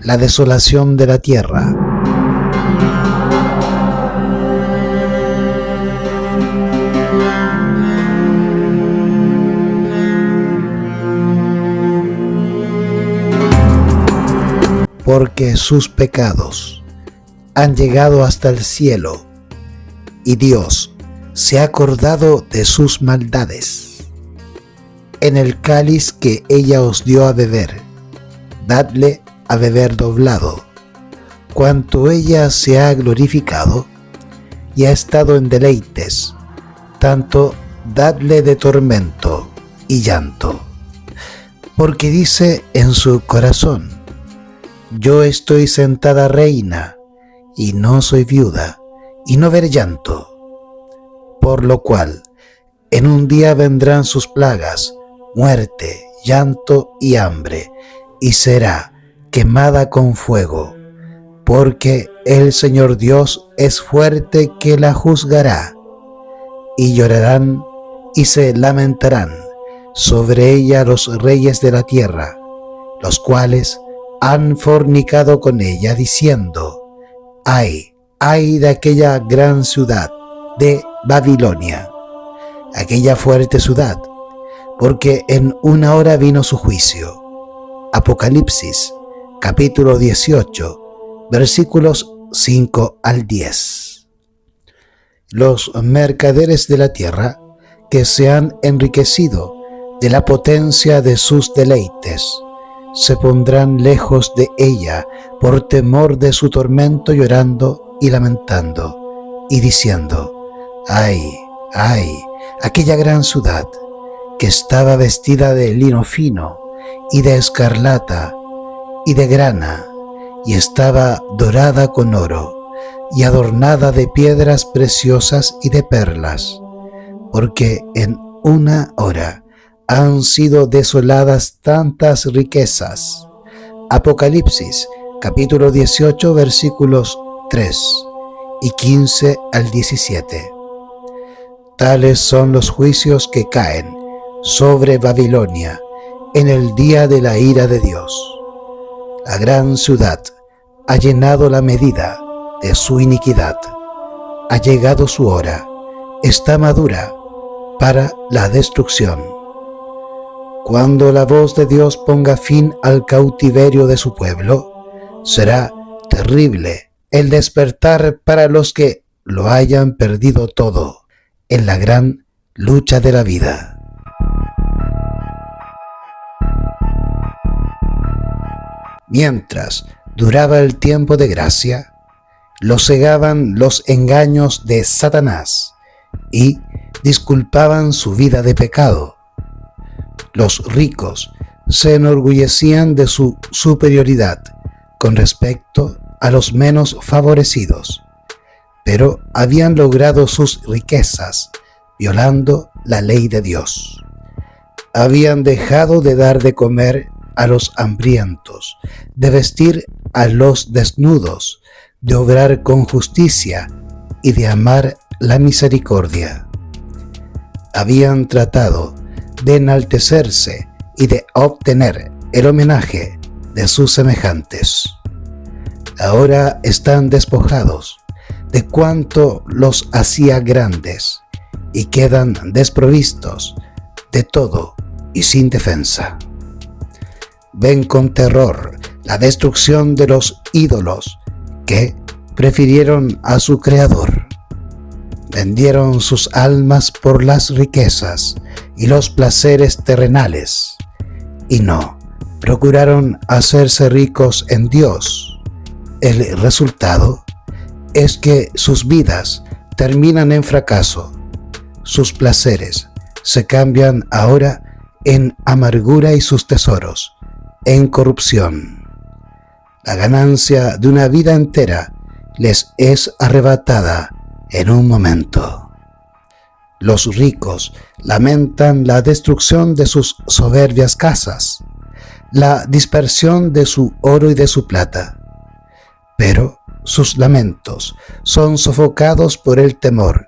la desolación de la tierra. Porque sus pecados han llegado hasta el cielo, y Dios se ha acordado de sus maldades. En el cáliz que ella os dio a beber, dadle a beber doblado. Cuanto ella se ha glorificado y ha estado en deleites, tanto dadle de tormento y llanto. Porque dice en su corazón: yo estoy sentada reina, y no soy viuda, y no veré llanto. Por lo cual, en un día vendrán sus plagas, muerte, llanto y hambre, y será quemada con fuego, porque el Señor Dios es fuerte que la juzgará. Y llorarán y se lamentarán sobre ella los reyes de la tierra, los cuales han fornicado con ella, diciendo: ay, ay de aquella gran ciudad de Babilonia, aquella fuerte ciudad, porque en una hora vino su juicio. Apocalipsis, capítulo 18, versículos 5 al 10. Los mercaderes de la tierra, que se han enriquecido de la potencia de sus deleites, se pondrán lejos de ella por temor de su tormento, llorando y lamentando, y diciendo: ay, ay, aquella gran ciudad, que estaba vestida de lino fino, y de escarlata, y de grana, y estaba dorada con oro, y adornada de piedras preciosas y de perlas, porque en una hora han sido desoladas tantas riquezas. Apocalipsis, capítulo 18, versículos 3 y 15 al 17. Tales son los juicios que caen sobre Babilonia en el día de la ira de Dios. La gran ciudad ha llenado la medida de su iniquidad. Ha llegado su hora, está madura para la destrucción. Cuando la voz de Dios ponga fin al cautiverio de su pueblo, será terrible el despertar para los que lo hayan perdido todo en la gran lucha de la vida. Mientras duraba el tiempo de gracia, lo cegaban los engaños de Satanás y disculpaban su vida de pecado. Los ricos se enorgullecían de su superioridad con respecto a los menos favorecidos, pero habían logrado sus riquezas violando la ley de Dios. Habían dejado de dar de comer a los hambrientos, de vestir a los desnudos, de obrar con justicia y de amar la misericordia. Habían tratado de enaltecerse y de obtener el homenaje de sus semejantes. Ahora están despojados de cuanto los hacía grandes y quedan desprovistos de todo y sin defensa. Ven con terror la destrucción de los ídolos que prefirieron a su Creador. Vendieron sus almas por las riquezas y los placeres terrenales, y no procuraron hacerse ricos en Dios. El resultado es que sus vidas terminan en fracaso. Sus placeres se cambian ahora en amargura y sus tesoros en corrupción. La ganancia de una vida entera les es arrebatada en un momento. Los ricos lamentan la destrucción de sus soberbias casas, la dispersión de su oro y de su plata, pero sus lamentos son sofocados por el temor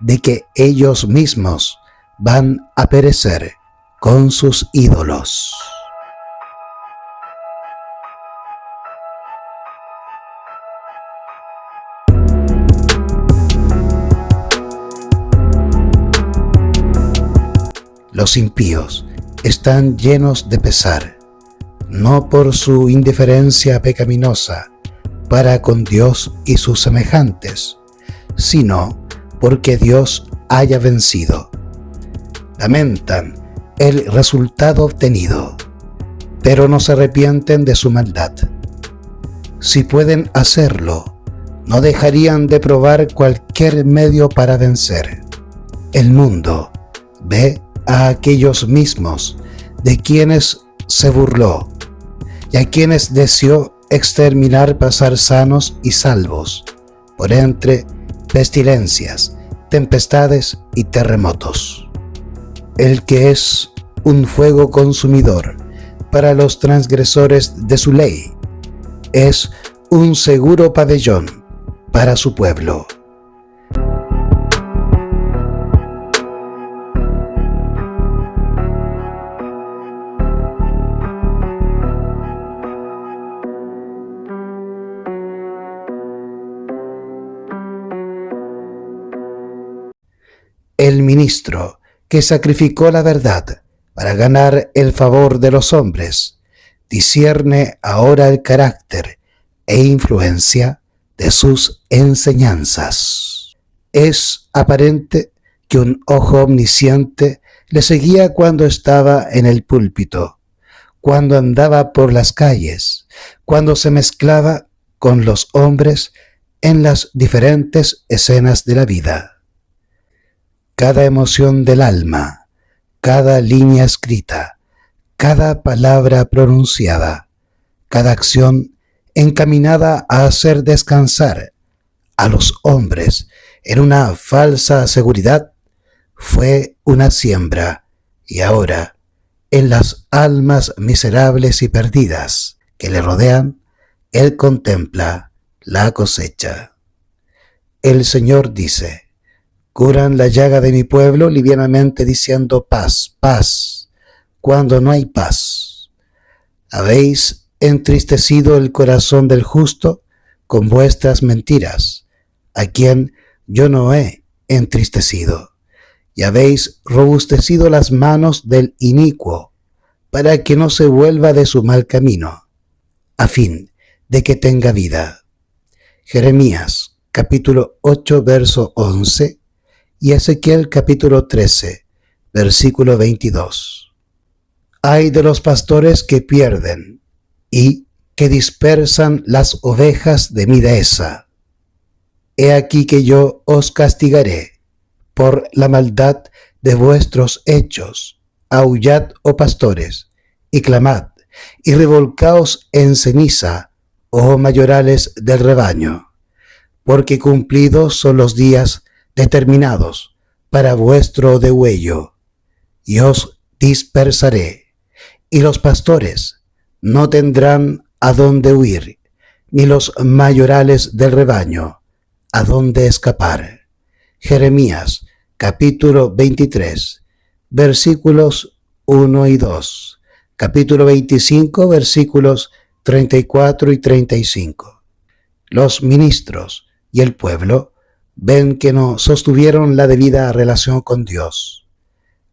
de que ellos mismos van a perecer con sus ídolos. Los impíos están llenos de pesar, no por su indiferencia pecaminosa para con Dios y sus semejantes, sino porque Dios haya vencido. Lamentan el resultado obtenido, pero no se arrepienten de su maldad. Si pueden hacerlo, no dejarían de probar cualquier medio para vencer. El mundo ve a aquellos mismos de quienes se burló y a quienes deseó exterminar pasar sanos y salvos por entre pestilencias, tempestades y terremotos. El que es un fuego consumidor para los transgresores de su ley, es un seguro pabellón para su pueblo. El ministro que sacrificó la verdad para ganar el favor de los hombres, discierne ahora el carácter e influencia de sus enseñanzas. Es aparente que un ojo omnisciente le seguía cuando estaba en el púlpito, cuando andaba por las calles, cuando se mezclaba con los hombres en las diferentes escenas de la vida. Cada emoción del alma, cada línea escrita, cada palabra pronunciada, cada acción encaminada a hacer descansar a los hombres en una falsa seguridad, fue una siembra, y ahora, en las almas miserables y perdidas que le rodean, él contempla la cosecha. El Señor dice: curan la llaga de mi pueblo livianamente diciendo paz, paz, cuando no hay paz. Habéis entristecido el corazón del justo con vuestras mentiras, a quien yo no he entristecido, y habéis robustecido las manos del inicuo, para que no se vuelva de su mal camino, a fin de que tenga vida. Jeremías capítulo 8, verso 11, y Ezequiel capítulo 13, versículo 22. Ay de los pastores que pierden y que dispersan las ovejas de mi dehesa. He aquí que yo os castigaré por la maldad de vuestros hechos. Aullad, oh pastores, y clamad, y revolcaos en ceniza, oh mayorales del rebaño, porque cumplidos son los días determinados para vuestro degüello, y os dispersaré, y los pastores no tendrán a dónde huir, ni los mayorales del rebaño a dónde escapar. Jeremías capítulo 23, versículos 1 y 2, capítulo 25, versículos 34 y 35. Los ministros y el pueblo ven que no sostuvieron la debida relación con Dios.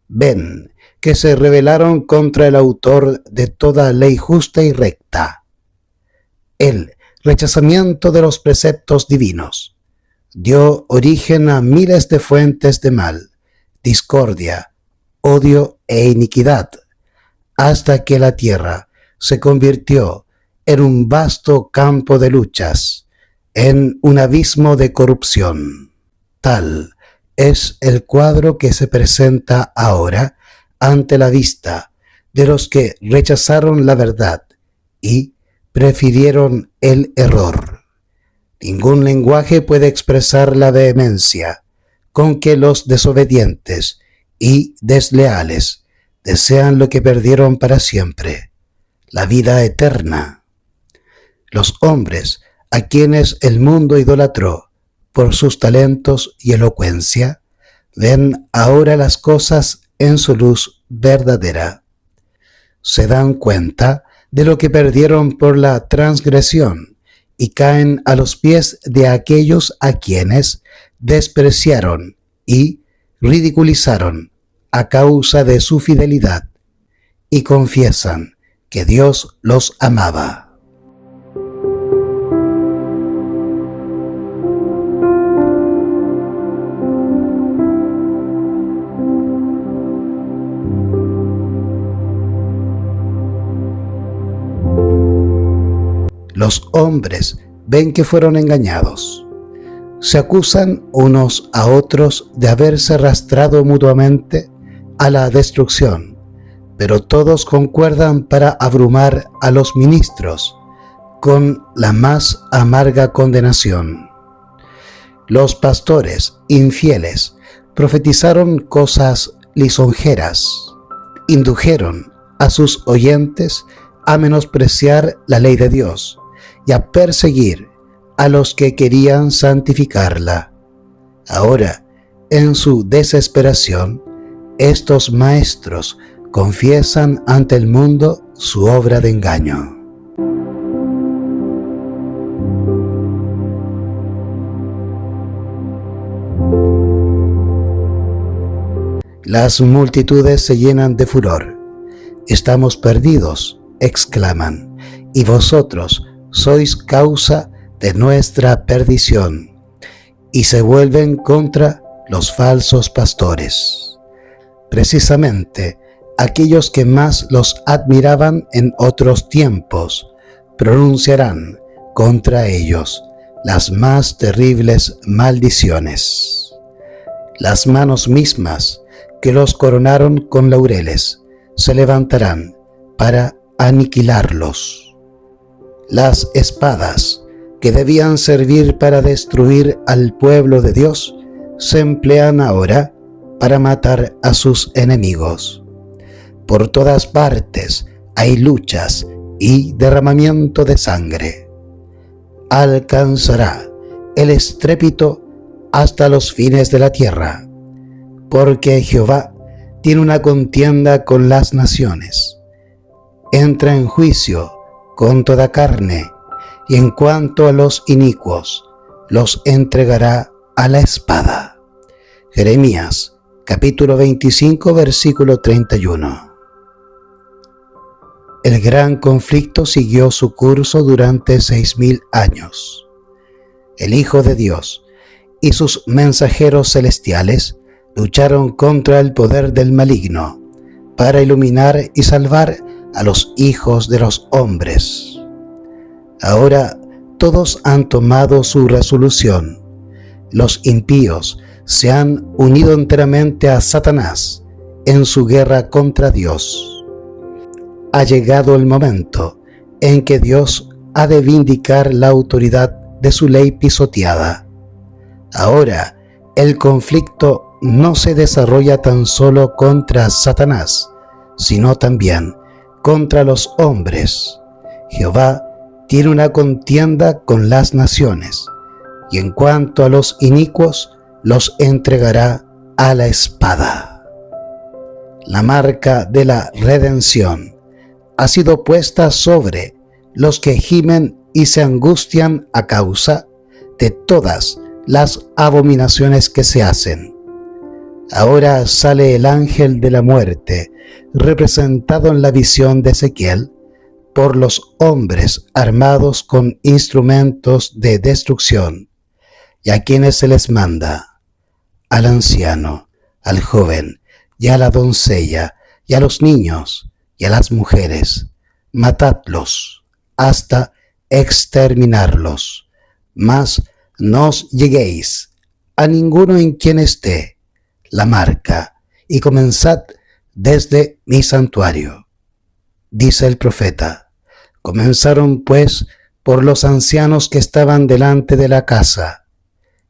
Ven que se rebelaron contra el autor de toda ley justa y recta. El rechazamiento de los preceptos divinos dio origen a miles de fuentes de mal, discordia, odio e iniquidad, hasta que la tierra se convirtió en un vasto campo de luchas, en un abismo de corrupción. Tal es el cuadro que se presenta ahora ante la vista de los que rechazaron la verdad y prefirieron el error. Ningún lenguaje puede expresar la vehemencia con que los desobedientes y desleales desean lo que perdieron para siempre, la vida eterna. Los hombres a quienes el mundo idolatró por sus talentos y elocuencia, ven ahora las cosas en su luz verdadera. Se dan cuenta de lo que perdieron por la transgresión y caen a los pies de aquellos a quienes despreciaron y ridiculizaron a causa de su fidelidad y confiesan que Dios los amaba. Los hombres ven que fueron engañados. Se acusan unos a otros de haberse arrastrado mutuamente a la destrucción, pero todos concuerdan para abrumar a los ministros con la más amarga condenación. Los pastores infieles profetizaron cosas lisonjeras, indujeron a sus oyentes a menospreciar la ley de Dios y a perseguir a los que querían santificarla. Ahora, en su desesperación, estos maestros confiesan ante el mundo su obra de engaño. Las multitudes se llenan de furor. «Estamos perdidos», exclaman, «y vosotros sois causa de nuestra perdición», y se vuelven contra los falsos pastores. Precisamente aquellos que más los admiraban en otros tiempos pronunciarán contra ellos las más terribles maldiciones. Las manos mismas que los coronaron con laureles se levantarán para aniquilarlos. Las espadas que debían servir para destruir al pueblo de Dios se emplean ahora para matar a sus enemigos. Por todas partes hay luchas y derramamiento de sangre. Alcanzará el estrépito hasta los fines de la tierra, porque Jehová tiene una contienda con las naciones. Entra en juicio con toda carne, y en cuanto a los inicuos, los entregará a la espada. Jeremías, capítulo 25, versículo 31. El gran conflicto siguió su curso durante 6000 años. El Hijo de Dios y sus mensajeros celestiales lucharon contra el poder del maligno para iluminar y salvar a los hijos de los hombres. Ahora todos han tomado su resolución. Los impíos se han unido enteramente a Satanás en su guerra contra Dios. Ha llegado el momento en que Dios ha de vindicar la autoridad de su ley pisoteada. Ahora el conflicto no se desarrolla tan solo contra Satanás, sino también contra los hombres. Jehová tiene una contienda con las naciones, y en cuanto a los inicuos, los entregará a la espada. La marca de la redención ha sido puesta sobre los que gimen y se angustian a causa de todas las abominaciones que se hacen. Ahora sale el ángel de la muerte, representado en la visión de Ezequiel, por los hombres armados con instrumentos de destrucción, y a quienes se les manda: al anciano, al joven, y a la doncella, y a los niños, y a las mujeres, matadlos hasta exterminarlos, mas no os lleguéis a ninguno en quien esté la marca, y comenzad desde mi santuario. Dice el profeta: comenzaron pues por los ancianos que estaban delante de la casa.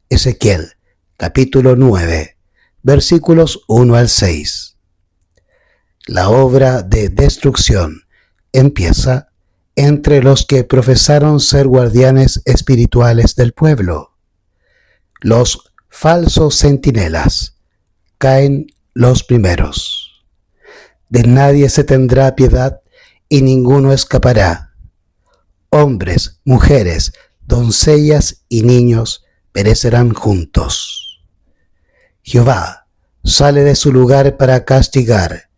Ezequiel, capítulo 9, versículos 1 al 6. La obra de destrucción empieza entre los que profesaron ser guardianes espirituales del pueblo. Los falsos centinelas caen los primeros. De nadie se tendrá piedad y ninguno escapará. Hombres, mujeres, doncellas y niños perecerán juntos. Jehová sale de su lugar para castigar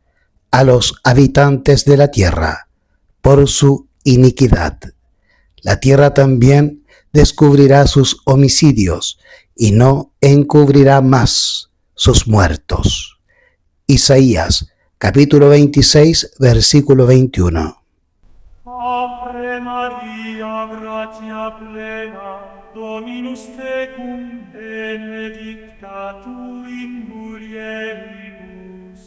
a los habitantes de la tierra por su iniquidad. La tierra también descubrirá sus homicidios y no encubrirá más sus muertos. Isaías, capítulo 26, versículo 21. Ave Maria, gratia plena, Dominus tecum, benedicta tu in mulieribus,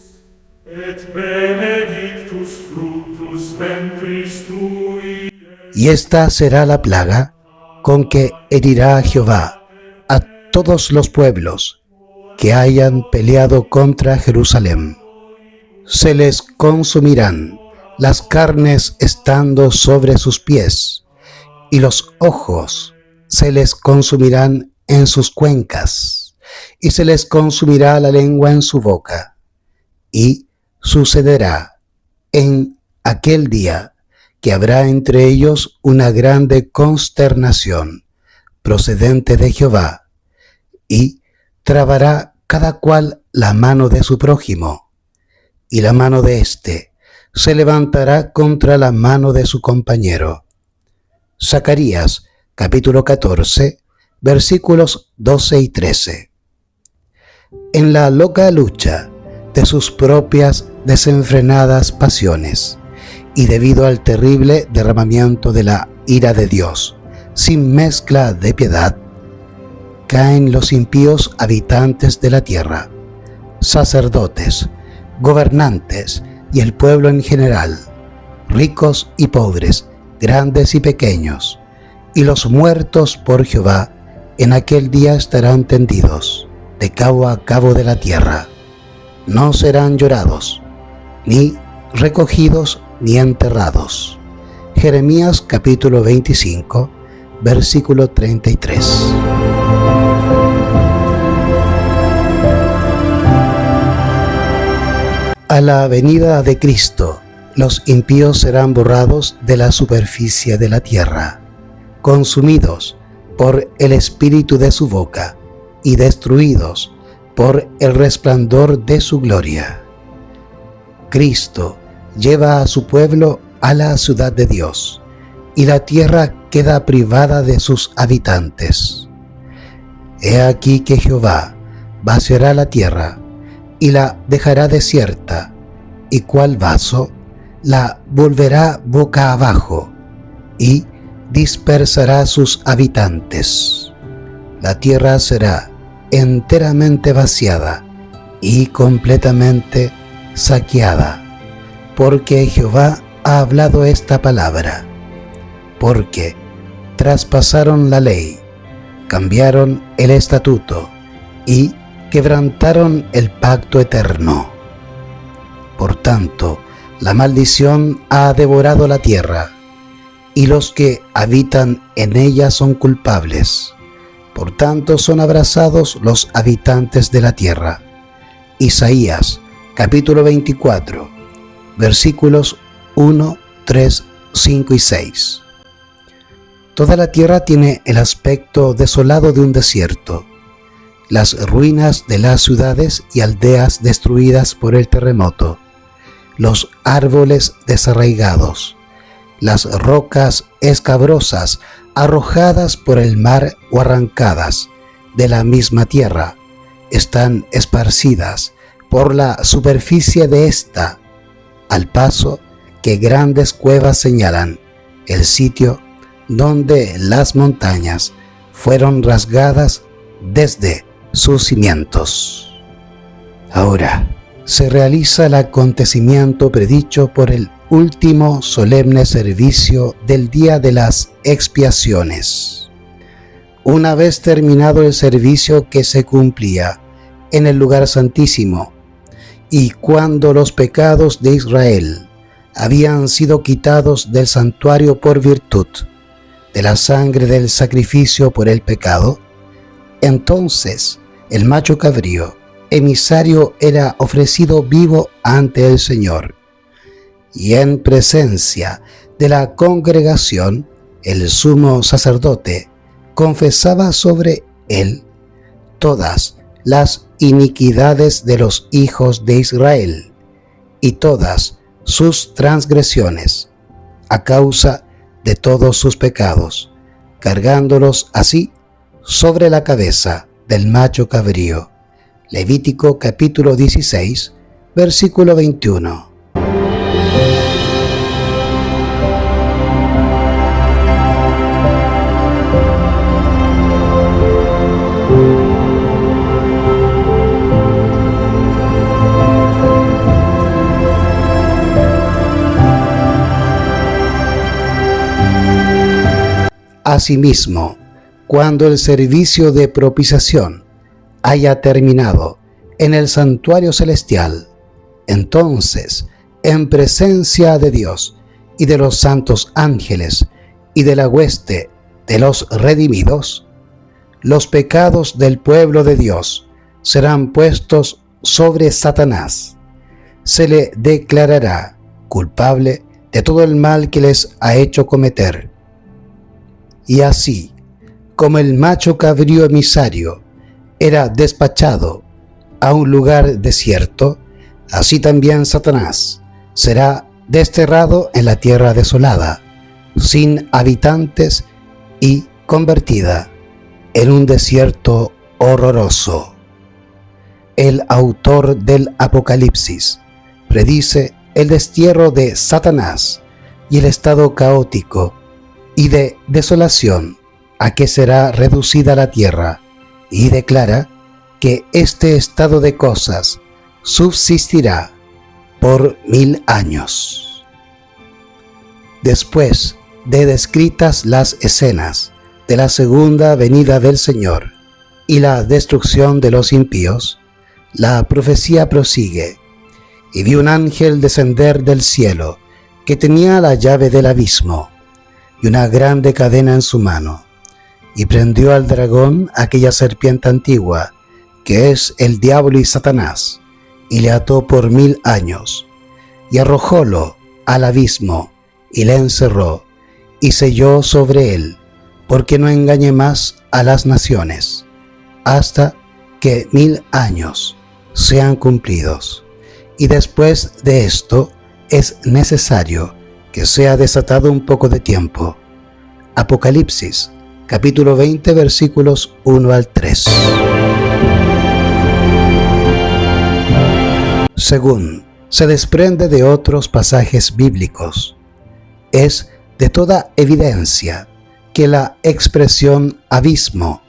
et benedictus fructus ventris tui. Y esta será la plaga con que herirá a Jehová a todos los pueblos que hayan peleado contra Jerusalén. Se les consumirán las carnes estando sobre sus pies, y los ojos se les consumirán en sus cuencas, y se les consumirá la lengua en su boca. Y sucederá en aquel día que habrá entre ellos una grande consternación procedente de Jehová, y trabará cada cual la mano de su prójimo, y la mano de éste se levantará contra la mano de su compañero. Zacarías, capítulo 14, versículos 12 y 13. En la loca lucha de sus propias desenfrenadas pasiones, y debido al terrible derramamiento de la ira de Dios, sin mezcla de piedad, caen los impíos habitantes de la tierra, sacerdotes, gobernantes y el pueblo en general, ricos y pobres, grandes y pequeños, y los muertos por Jehová en aquel día estarán tendidos de cabo a cabo de la tierra. No serán llorados, ni recogidos, ni enterrados. Jeremías capítulo 25, versículo 33. A la venida de Cristo, los impíos serán borrados de la superficie de la tierra, consumidos por el espíritu de su boca y destruidos por el resplandor de su gloria. Cristo lleva a su pueblo a la ciudad de Dios, y la tierra queda privada de sus habitantes. He aquí que Jehová vaciará la tierra y la dejará desierta, y cual vaso la volverá boca abajo, y dispersará sus habitantes. La tierra será enteramente vaciada y completamente saqueada, porque Jehová ha hablado esta palabra. Porque traspasaron la ley, cambiaron el estatuto y quebrantaron el pacto eterno. Por tanto, la maldición ha devorado la tierra, y los que habitan en ella son culpables. Por tanto, son abrasados los habitantes de la tierra. Isaías, capítulo 24, versículos 1, 3, 5 y 6. Toda la tierra tiene el aspecto desolado de un desierto. Las ruinas de las ciudades y aldeas destruidas por el terremoto, los árboles desarraigados, las rocas escabrosas arrojadas por el mar o arrancadas de la misma tierra, están esparcidas por la superficie de ésta, al paso que grandes cuevas señalan el sitio donde las montañas fueron rasgadas desde sus cimientos. Ahora se realiza el acontecimiento predicho por el último solemne servicio del día de las expiaciones. Una vez terminado el servicio que se cumplía en el lugar santísimo, y cuando los pecados de Israel habían sido quitados del santuario por virtud de la sangre del sacrificio por el pecado, entonces el macho cabrío emisario era ofrecido vivo ante el Señor, y en presencia de la congregación el sumo sacerdote confesaba sobre él todas las iniquidades de los hijos de Israel y todas sus transgresiones, a causa de todos sus pecados, cargándolos así sobre la cabeza del macho cabrío. Levítico capítulo 16, versículo 21. Asimismo, cuando el servicio de propiciación haya terminado en el santuario celestial, entonces, en presencia de Dios y de los santos ángeles y de la hueste de los redimidos, los pecados del pueblo de Dios serán puestos sobre Satanás. Se le declarará culpable de todo el mal que les ha hecho cometer. Y así, como el macho cabrío emisario era despachado a un lugar desierto, así también Satanás será desterrado en la tierra desolada, sin habitantes y convertida en un desierto horroroso. El autor del Apocalipsis predice el destierro de Satanás y el estado caótico y de desolación a que será reducida la tierra, y declara que este estado de cosas subsistirá por 1000 años. Después de descritas las escenas de la segunda venida del Señor y la destrucción de los impíos, la profecía prosigue: y vi un ángel descender del cielo que tenía la llave del abismo y una grande cadena en su mano, y prendió al dragón, aquella serpiente antigua, que es el diablo y Satanás, y le ató por 1000 años, y arrojólo al abismo, y le encerró, y selló sobre él, porque no engañe más a las naciones, hasta que 1000 años sean cumplidos. Y después de esto es necesario que sea desatado un poco de tiempo. Apocalipsis, capítulo 20, versículos 1 al 3. Según se desprende de otros pasajes bíblicos, es de toda evidencia que la expresión abismo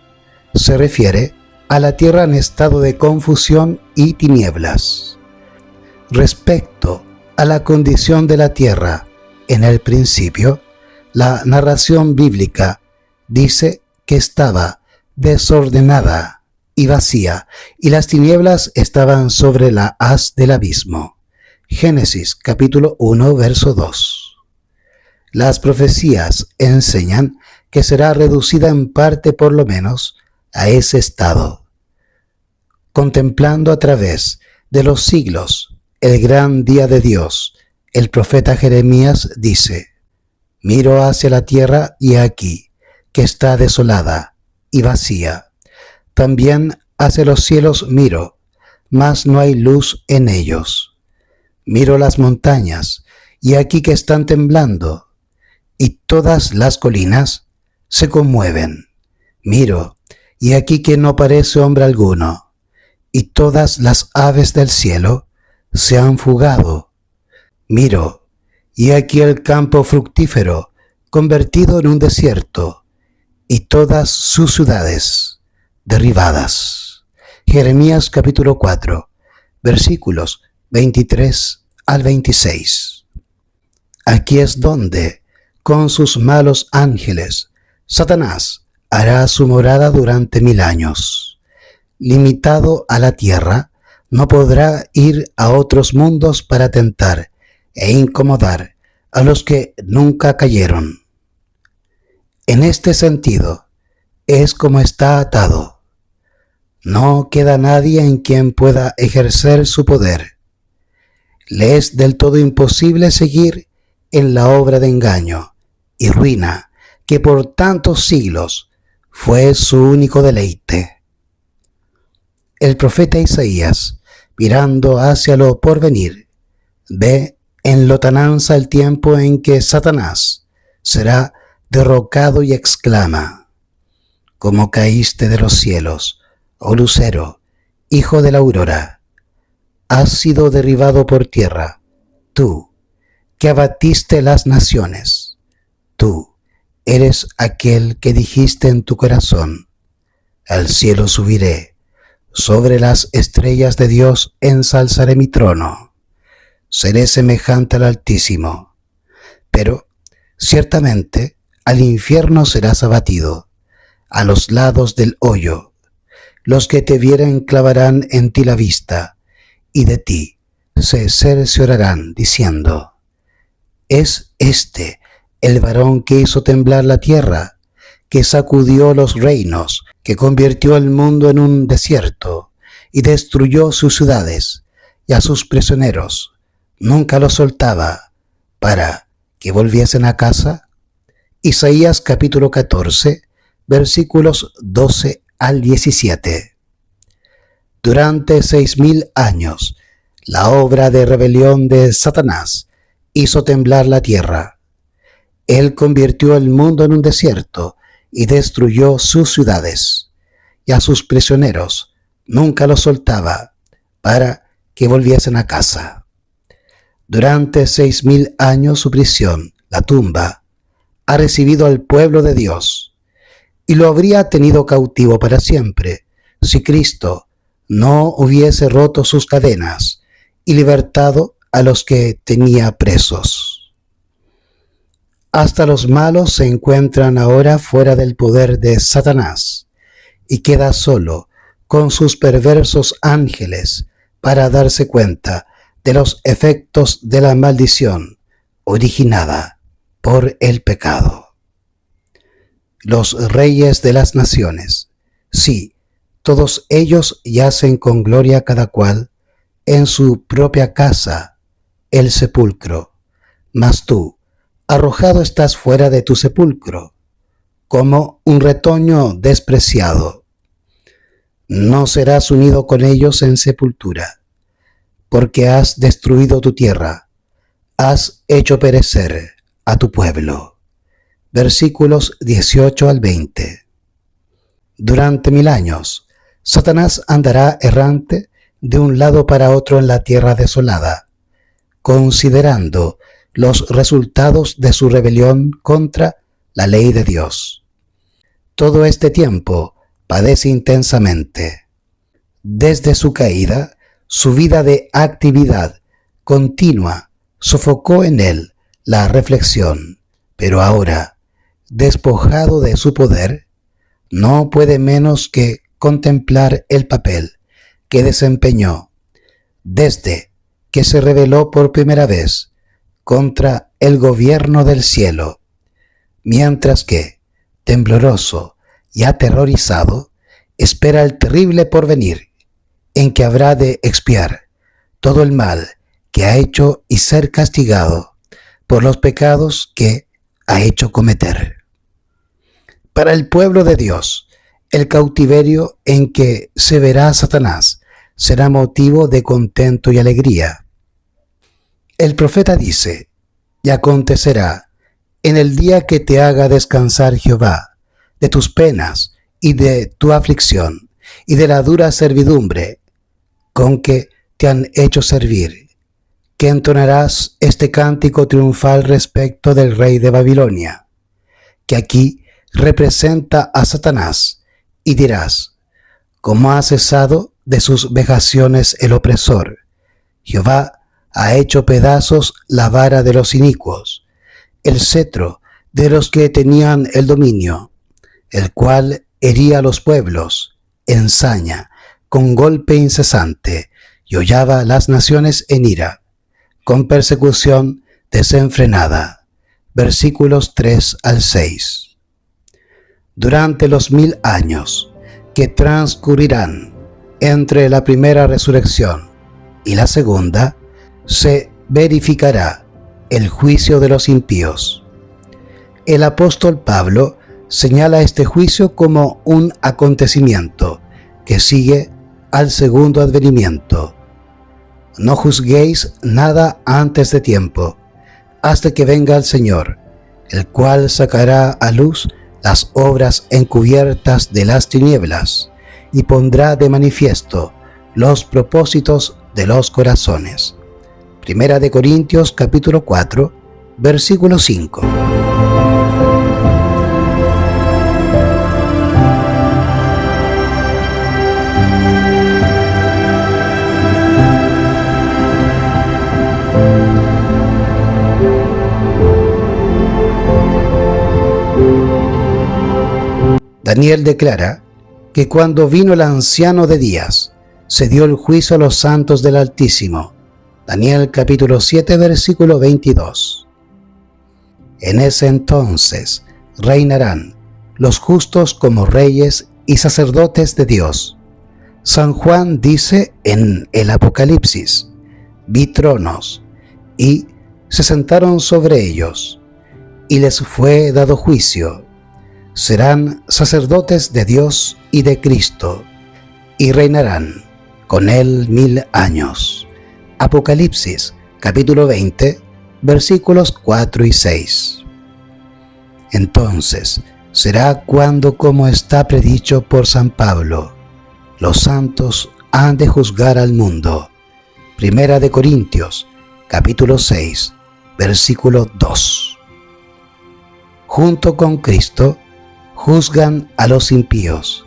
se refiere a la tierra en estado de confusión y tinieblas. Respecto a la condición de la tierra en el principio, la narración bíblica dice que estaba desordenada y vacía, y las tinieblas estaban sobre la haz del abismo. Génesis capítulo 1, verso 2. Las profecías enseñan que será reducida en parte por lo menos a ese estado. Contemplando a través de los siglos el gran día de Dios, el profeta Jeremías dice: miro hacia la tierra y aquí que está desolada y vacía. También hacia los cielos miro, mas no hay luz en ellos. Miro las montañas y aquí que están temblando, y todas las colinas se conmueven. Miro y aquí que no parece hombre alguno, y todas las aves del cielo se han fugado. Miro y aquí el campo fructífero convertido en un desierto, y todas sus ciudades derribadas. Jeremías capítulo 4, versículos 23 al 26. Aquí es donde, con sus malos ángeles, Satanás hará su morada durante 1000 años. Limitado a la tierra, no podrá ir a otros mundos para tentar e incomodar a los que nunca cayeron. En este sentido, es como está atado. No queda nadie en quien pueda ejercer su poder. Le es del todo imposible seguir en la obra de engaño y ruina que por tantos siglos fue su único deleite. El profeta Isaías, mirando hacia lo porvenir, ve en lontananza el tiempo en que Satanás será derrocado y exclama: «¿Cómo caíste de los cielos, oh lucero, hijo de la aurora? Has sido derribado por tierra, tú, que abatiste las naciones. Tú eres aquel que dijiste en tu corazón: al cielo subiré, sobre las estrellas de Dios ensalzaré mi trono. Seré semejante al Altísimo. Pero ciertamente al infierno serás abatido, a los lados del hoyo. Los que te vieren clavarán en ti la vista, y de ti se cerciorarán, diciendo: ¿es este el varón que hizo temblar la tierra, que sacudió los reinos, que convirtió el mundo en un desierto, y destruyó sus ciudades, y a sus prisioneros nunca los soltaba, para que volviesen a casa? Isaías capítulo 14, versículos 12 al 17. Durante 6000 años, la obra de rebelión de Satanás hizo temblar la tierra. Él convirtió el mundo en un desierto y destruyó sus ciudades, y a sus prisioneros nunca los soltaba, para que volviesen a casa. Durante 6000 años su prisión, la tumba, ha recibido al pueblo de Dios, y lo habría tenido cautivo para siempre, si Cristo no hubiese roto sus cadenas y libertado a los que tenía presos. Hasta los malos se encuentran ahora fuera del poder de Satanás, y queda solo con sus perversos ángeles para darse cuenta de los efectos de la maldición originada por el pecado. Los reyes de las naciones, sí, todos ellos yacen con gloria cada cual en su propia casa, el sepulcro. Mas tú, arrojado estás fuera de tu sepulcro, como un retoño despreciado. No serás unido con ellos en sepultura, porque has destruido tu tierra, has hecho perecer a tu pueblo. Versículos 18 al 20. Durante 1000 años, Satanás andará errante de un lado para otro en la tierra desolada, considerando los resultados de su rebelión contra la ley de Dios. Todo este tiempo padece intensamente. Desde su caída, su vida de actividad continua sofocó en él la reflexión, pero ahora, despojado de su poder, no puede menos que contemplar el papel que desempeñó desde que se rebeló por primera vez contra el gobierno del cielo, mientras que, tembloroso y aterrorizado, espera el terrible porvenir en que habrá de expiar todo el mal que ha hecho y ser castigado por los pecados que ha hecho cometer. Para el pueblo de Dios, el cautiverio en que se verá Satanás será motivo de contento y alegría. El profeta dice: y acontecerá en el día que te haga descansar Jehová de tus penas y de tu aflicción y de la dura servidumbre con que te han hecho servir, que entonarás este cántico triunfal respecto del rey de Babilonia, que aquí representa a Satanás, y dirás: ¿cómo ha cesado de sus vejaciones el opresor? Jehová ha hecho pedazos la vara de los inicuos, el cetro de los que tenían el dominio, el cual hería a los pueblos en saña, con golpe incesante, y hollaba las naciones en ira, con persecución desenfrenada. Versículos 3 al 6. Durante los 1000 años que transcurrirán entre la primera resurrección y la segunda, se verificará el juicio de los impíos. El apóstol Pablo señala este juicio como un acontecimiento que sigue al segundo advenimiento. No juzguéis nada antes de tiempo, hasta que venga el Señor, el cual sacará a luz las obras encubiertas de las tinieblas y pondrá de manifiesto los propósitos de los corazones. Primera de Corintios capítulo 4, versículo 5. Daniel declara que cuando vino el anciano de días, se dio el juicio a los santos del Altísimo. Daniel capítulo 7, versículo 22. En ese entonces reinarán los justos como reyes y sacerdotes de Dios. San Juan dice en el Apocalipsis: vi tronos, y se sentaron sobre ellos, y les fue dado juicio. Serán sacerdotes de Dios y de Cristo, y reinarán con él 1000 años. Apocalipsis capítulo 20, versículos 4 y 6. Entonces será cuando, como está predicho por San Pablo, los santos han de juzgar al mundo. Primera de Corintios capítulo 6, versículo 2. Junto con Cristo juzgan a los impíos,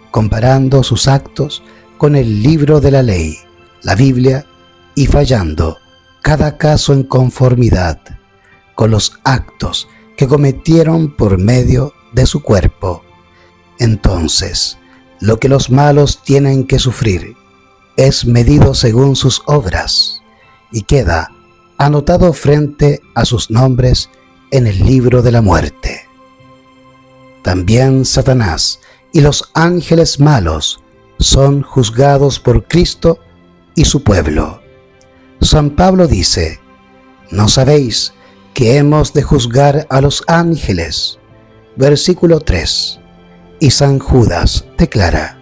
comparando sus actos con el libro de la ley, la Biblia, y fallando cada caso en conformidad con los actos que cometieron por medio de su cuerpo. Entonces, lo que los malos tienen que sufrir es medido según sus obras y queda anotado frente a sus nombres en el libro de la muerte. También Satanás y los ángeles malos son juzgados por Cristo y su pueblo. San Pablo dice: ¿no sabéis que hemos de juzgar a los ángeles? Versículo 3. Y San Judas declara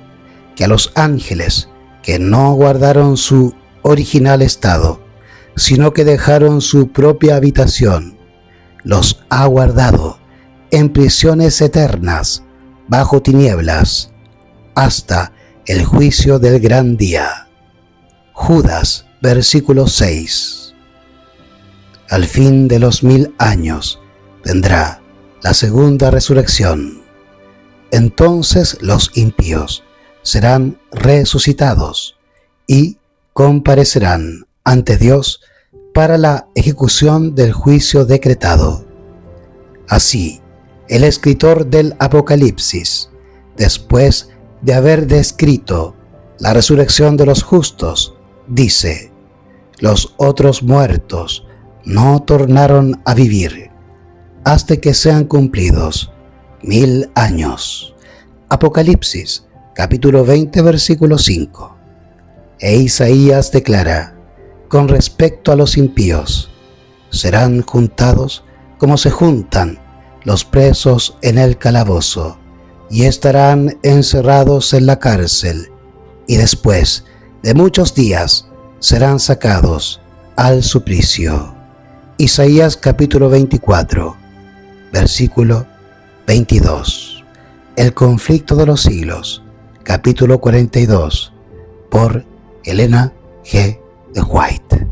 que a los ángeles que no guardaron su original estado, sino que dejaron su propia habitación, los ha guardado en prisiones eternas, bajo tinieblas, hasta el juicio del gran día. Judas, versículo 6. Al fin de los 1000 años vendrá la segunda resurrección. Entonces los impíos serán resucitados y comparecerán ante Dios para la ejecución del juicio decretado. Así, el escritor del Apocalipsis, después de haber descrito la resurrección de los justos, dice: los otros muertos no tornaron a vivir hasta que sean cumplidos 1000 años. Apocalipsis capítulo 20, versículo 5. E Isaías declara con respecto a los impíos: serán juntados como se juntan los presos en el calabozo, y estarán encerrados en la cárcel, y después de muchos días serán sacados al suplicio. Isaías capítulo 24, versículo 22. El conflicto de los siglos, capítulo 42, por Elena G. de White.